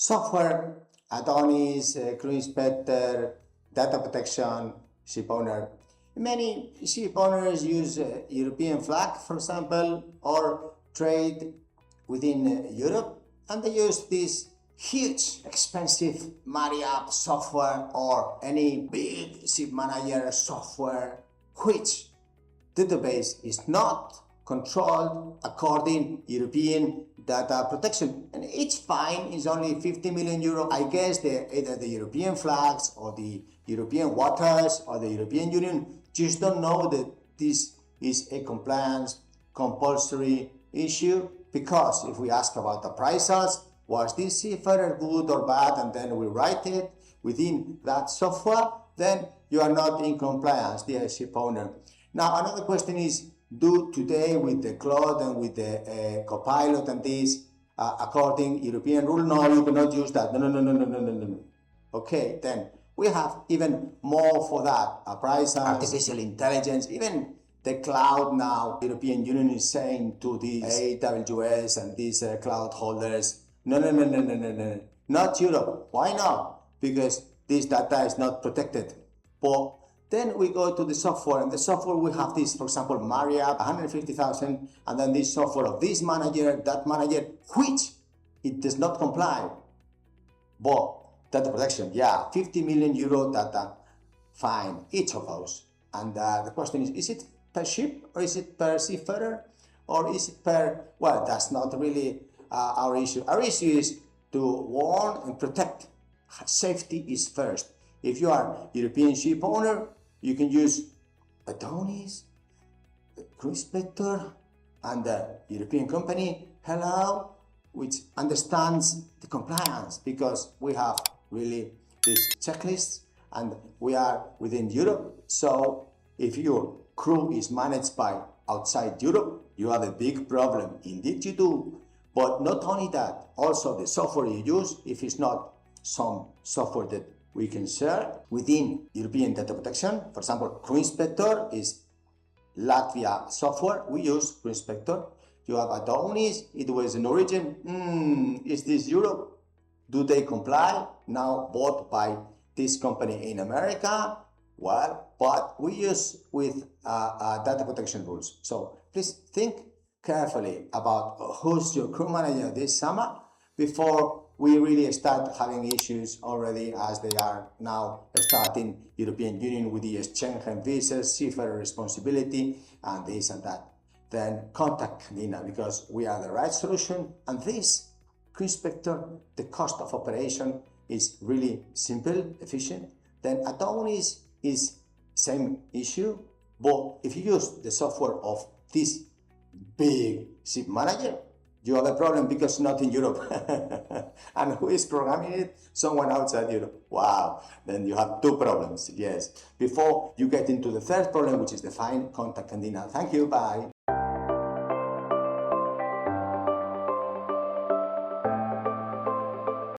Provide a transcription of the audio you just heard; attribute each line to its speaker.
Speaker 1: software, Adonis, Crew Inspector, data protection, Shipowner. Many ship owners use European flag, for example, or trade within Europe, and they use this huge, expensive marry-up software or any big ship manager software, which database is not controlled according European data protection, and each fine is only 50 million euro. I guess either the European flags or the European waters or the European Union just don't know that this is a compliance compulsory issue, because if we ask about the appraisals, was this seafarer good or bad, and then we write it within that software, then you are not in compliance, dear ship owner. Now another question is, do today with the Cloud and with the Copilot and this, according European rule, no, you cannot use that. No. Okay, then we have even more for that. Appraisal, artificial intelligence, even the cloud now. European Union is saying to these AWS and these cloud holders, no, not Europe. Why not? Because this data is not protected. But then we go to the software, and the software we have this, for example, Marriott, 150,000, and then this software of this manager, that manager, which it does not comply. But data protection, yeah, 50 million euro data fine, each of those. And the question is it per ship, or is it per seafarer, or is it per, well, that's not really our issue. Our issue is to warn and protect. Safety is first. If you are European ship owner, you can use Adonis, Crew Inspector, and the European company, hello, which understands the compliance, because we have really these checklists and we are within Europe. So if your crew is managed by outside Europe, you have a big problem. Indeed you do. But not only that, also the software you use, if it's not some software that we can share within European data protection. For example, Crew Inspector is Latvia software. We use Crew Inspector. You have Adonis, it was an origin. Is this Europe? Do they comply? Now bought by this company in America. Well, but we use with data protection rules. So please think carefully about who's your crew manager this summer before we really start having issues already, as they are now starting European Union with the exchange and visas, seafarer responsibility, and this and that. Then contact Candina, because we are the right solution. And this, Crew Inspector, the cost of operation is really simple, efficient. Then Adonis is same issue, but if you use the software of this big ship manager, you have a problem, because not in Europe. And who is programming it? Someone outside Europe. Wow, then you have two problems, yes. Before you get into the third problem, which is the fine, contact Candina. Thank you, bye.